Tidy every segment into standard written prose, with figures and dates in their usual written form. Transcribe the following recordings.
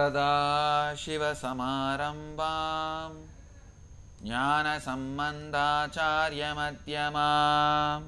सदाशिवसमारम्भां ज्ञानसम्बन्धाचार्यमध्यमाम्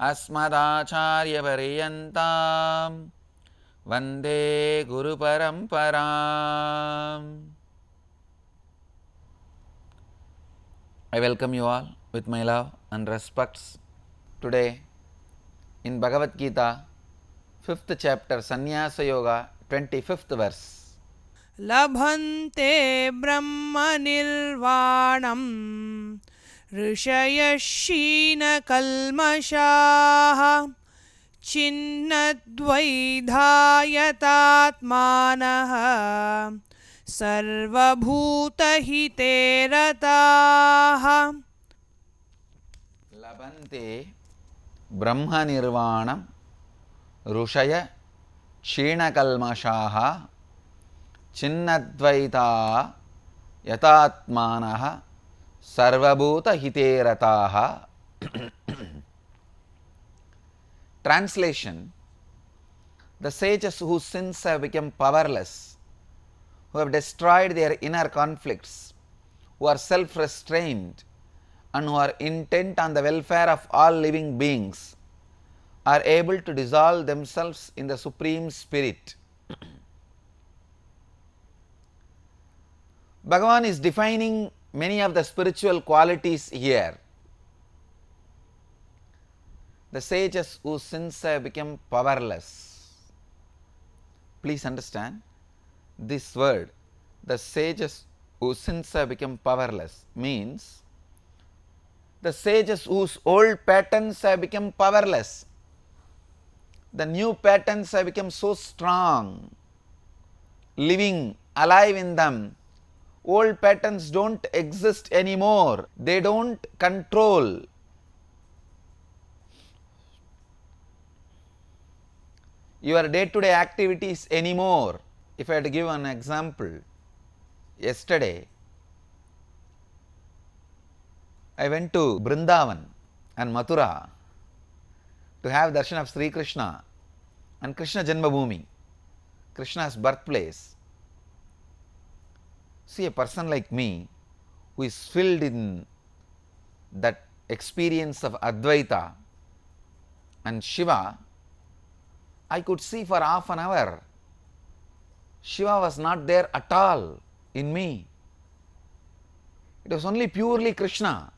अस्मदाचार्यपर्यन्तां वन्दे गुरुपरम्पराम्. I welcome you all with my love and respects. Today in Bhagavad Gita, 5th chapter, Sannyasa Yoga, 25th verse. लभन्ते ब्रह्मनिर्वाणम् ऋषयः क्षीणकल्मषाः छिन्नद्वैधायतात्मानः सर्वभूतहिते रताः. लभन्ते ब्रह्मनिर्वाणं ऋषयः क्षीणकल्मषाः छिन्नद्वैता यतात्मानः सर्वभूतहिते रताः. Translation: the sages whose sins have become powerless, who have destroyed their inner conflicts, who are self-restrained and who are intent on the welfare of all living beings, are able to dissolve themselves in the Supreme Spirit. Bhagavan is defining many of the spiritual qualities here. The sages whose sins have become powerless. Please understand this word. The sages whose sins have become powerless means the sages whose old patterns have become powerless. The new patterns have become so strong, living, alive in them. Old patterns don't exist anymore. They don't control. Your day-to-day activities anymore. If I had to give an example, yesterday I went to Brindavan and Mathura to have darshan of Sri Krishna and Krishna Janmabhoomi, Krishna's birthplace. See, a person like me who is filled in that experience of Advaita and Shiva, I could see for half an hour. Shiva was not there at all in me. It was only purely Krishna.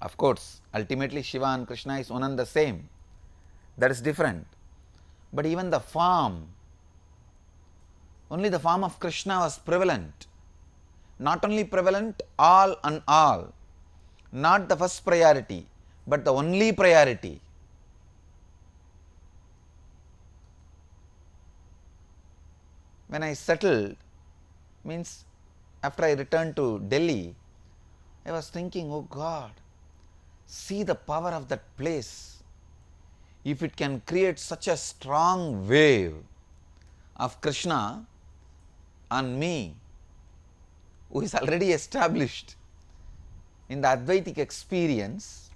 Of course, ultimately Shiva and Krishna is one and the same. That is different. But even the form, only the form of Krishna was prevalent. Not only prevalent, all and all. Not the first priority, but the only priority. When I settled, means after I returned to Delhi, I was thinking, oh God, see the power of that place. If it can create such a strong wave of Krishna on me, who is already established in the Advaitic experience.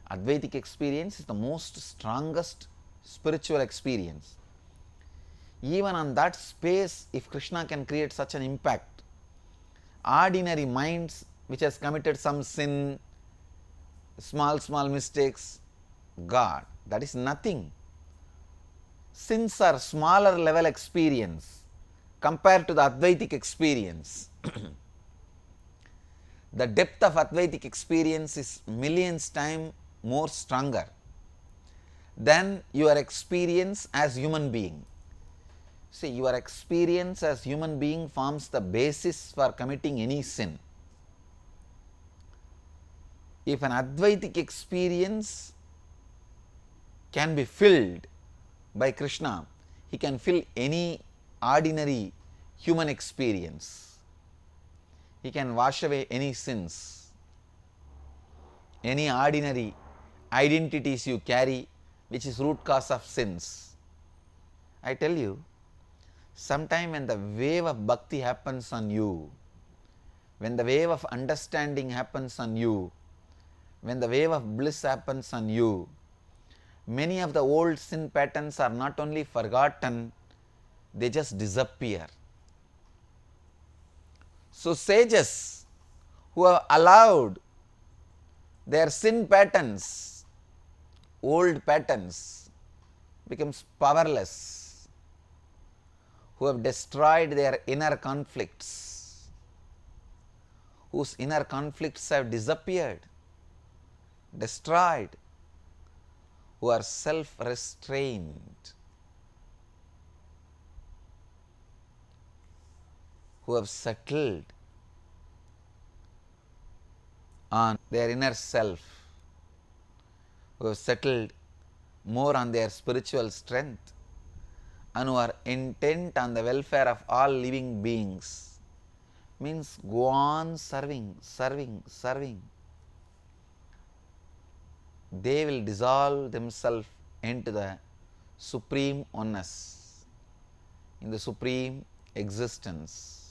Advaitic experience is the most strongest spiritual experience. Even on that space, if Krishna can create such an impact, ordinary minds which has committed some sin, small mistakes, God, that is nothing. Sins are smaller level experience compared to the Advaitic experience. The depth of Advaitic experience is millions times more stronger than your experience as human being. See, your experience as human being forms the basis for committing any sin. If an Advaitic experience can be filled by Krishna, he can fill any ordinary human experience. He can wash away any sins, any ordinary identities you carry, which is root cause of sins. I tell you, sometime when the wave of bhakti happens on you, when the wave of understanding happens on you, when the wave of bliss happens on you, many of the old sin patterns are not only forgotten, they just disappear. So sages who have allowed their sin patterns, old patterns, becomes powerless, who have destroyed their inner conflicts, whose inner conflicts have disappeared, destroyed, who are self-restrained, who have settled on their inner self, who have settled more on their spiritual strength, and who are intent on the welfare of all living beings, means go on serving, serving, serving. They will dissolve themselves into the supreme oneness, in the supreme existence.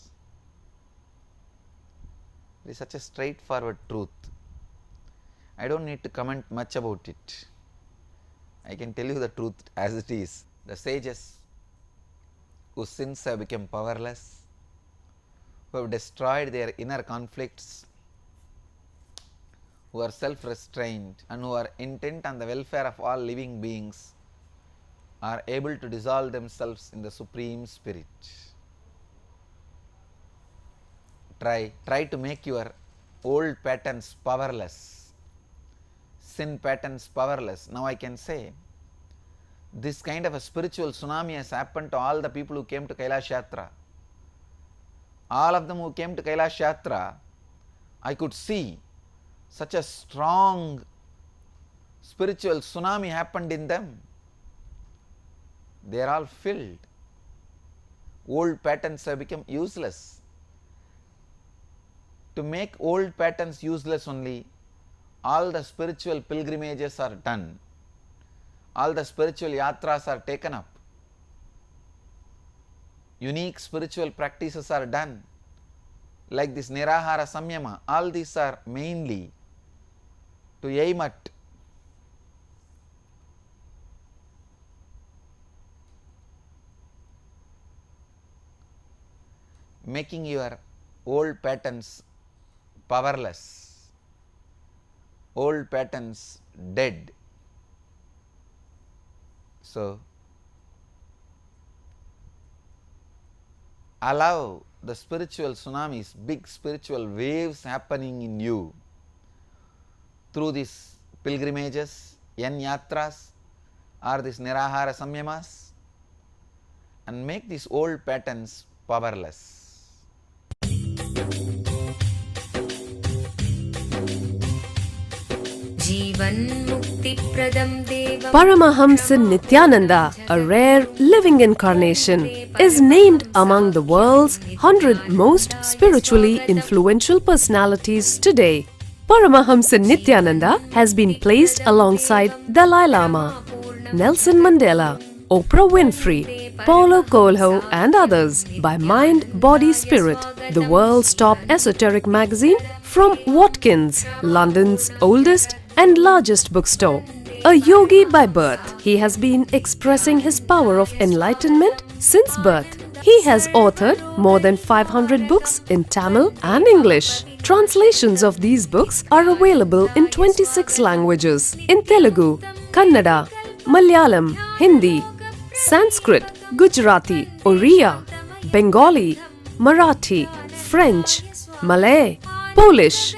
It is such a straightforward truth. I don't need to comment much about it. I can tell you the truth as it is. The sages whose sins have become powerless, who have destroyed their inner conflicts, who are self-restrained and who are intent on the welfare of all living beings, are able to dissolve themselves in the Supreme Spirit. Try to make your old patterns powerless, sin patterns powerless. Now I can say, this kind of a spiritual tsunami has happened to all the people who came to Kailash Yatra. All of them who came to Kailash Yatra, I could see such a strong spiritual tsunami happened in them. They are all filled. Old patterns have become useless. To make old patterns useless only, all the spiritual pilgrimages are done. All the spiritual yatras are taken up. Unique spiritual practices are done, like this Nirahara Samyama. All these are mainly to aim at making your old patterns powerless, old patterns dead. So, allow the spiritual tsunamis, big spiritual waves happening in you through these pilgrimages, yatras, or these Nirahara Samyamas, and make these old patterns powerless. Paramahamsa Nityananda, a rare living incarnation, is named among the world's 100 most spiritually influential personalities today. Paramahamsa Nityananda has been placed alongside Dalai Lama, Nelson Mandela, Oprah Winfrey, Paulo Coelho and others by Mind, Body, Spirit, the world's top esoteric magazine from Watkins, London's oldest and largest bookstore. A yogi by birth, he has been expressing his power of enlightenment since birth. He has authored more than 500 books in Tamil and English. Translations of these books are available in 26 languages in Telugu, Kannada, Malayalam, Hindi, Sanskrit, Gujarati, Oriya, Bengali, Marathi, French, Malay, Polish,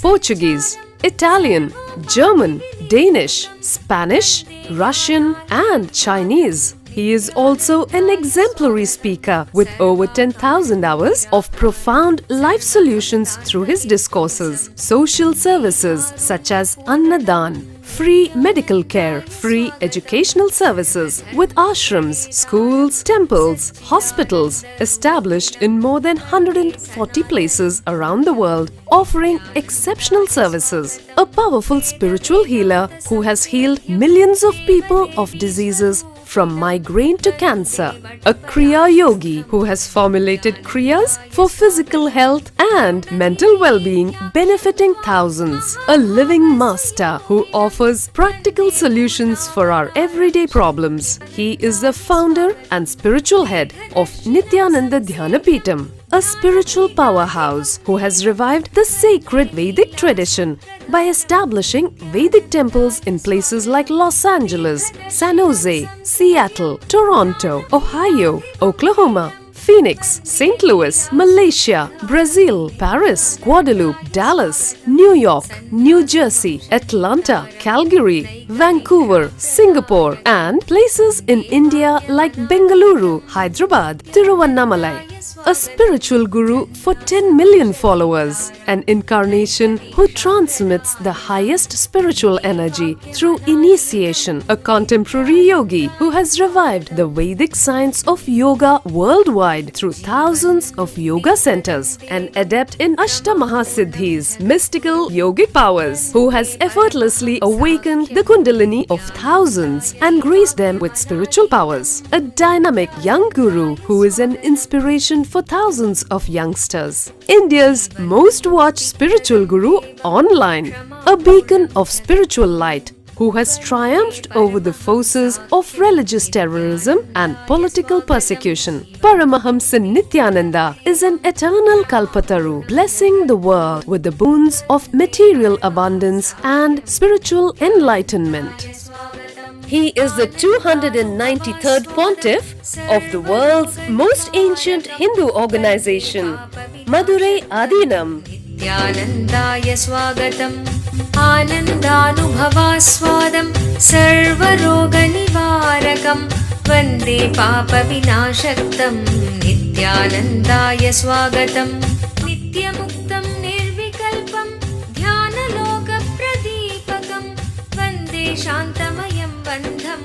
Portuguese, Italian, German, Danish, Spanish, Russian and Chinese. He is also an exemplary speaker with over 10,000 hours of profound life solutions through his discourses. Social services such as Annadan, free medical care, free educational services with ashrams, schools, temples, hospitals established in more than 140 places around the world, offering exceptional services. A powerful spiritual healer who has healed millions of people of diseases from migraine to cancer. A Kriya Yogi who has formulated Kriyas for physical health and mental well-being, benefiting thousands. A living master who offers practical solutions for our everyday problems. He is the founder and spiritual head of Nityananda Dhyanapitham, a spiritual powerhouse who has revived the sacred Vedic tradition by establishing Vedic temples in places like Los Angeles, San Jose, Seattle, Toronto, Ohio, Oklahoma, Phoenix, St. Louis, Malaysia, Brazil, Paris, Guadeloupe, Dallas, New York, New Jersey, Atlanta, Calgary, Vancouver, Singapore, and places in India like Bengaluru, Hyderabad, Tiruvannamalai. A spiritual guru for 10 million followers, an incarnation who transmits the highest spiritual energy through initiation, a contemporary yogi who has revived the Vedic science of yoga worldwide through thousands of yoga centers, an adept in Ashtamahasiddhis, mystical yogic powers, who has effortlessly awakened the Kundalini of thousands and graced them with spiritual powers, a dynamic young guru who is an inspiration for thousands of youngsters. India's most watched spiritual guru online, a beacon of spiritual light who has triumphed over the forces of religious terrorism and political persecution. Paramahamsa Nityananda is an eternal Kalpataru, blessing the world with the boons of material abundance and spiritual enlightenment. He is the 293rd pontiff of the world's most ancient Hindu organization, Madurai Adinam. Nityanandaya swagatam Anandanubhavaswadam Sarvaroganivarakam Vande Papa Vinashaktam Nityanandaya swagatam Nityamuktam Nirvikalpam Dhyanaloka Pradipakam Vande Shantamayam Bandham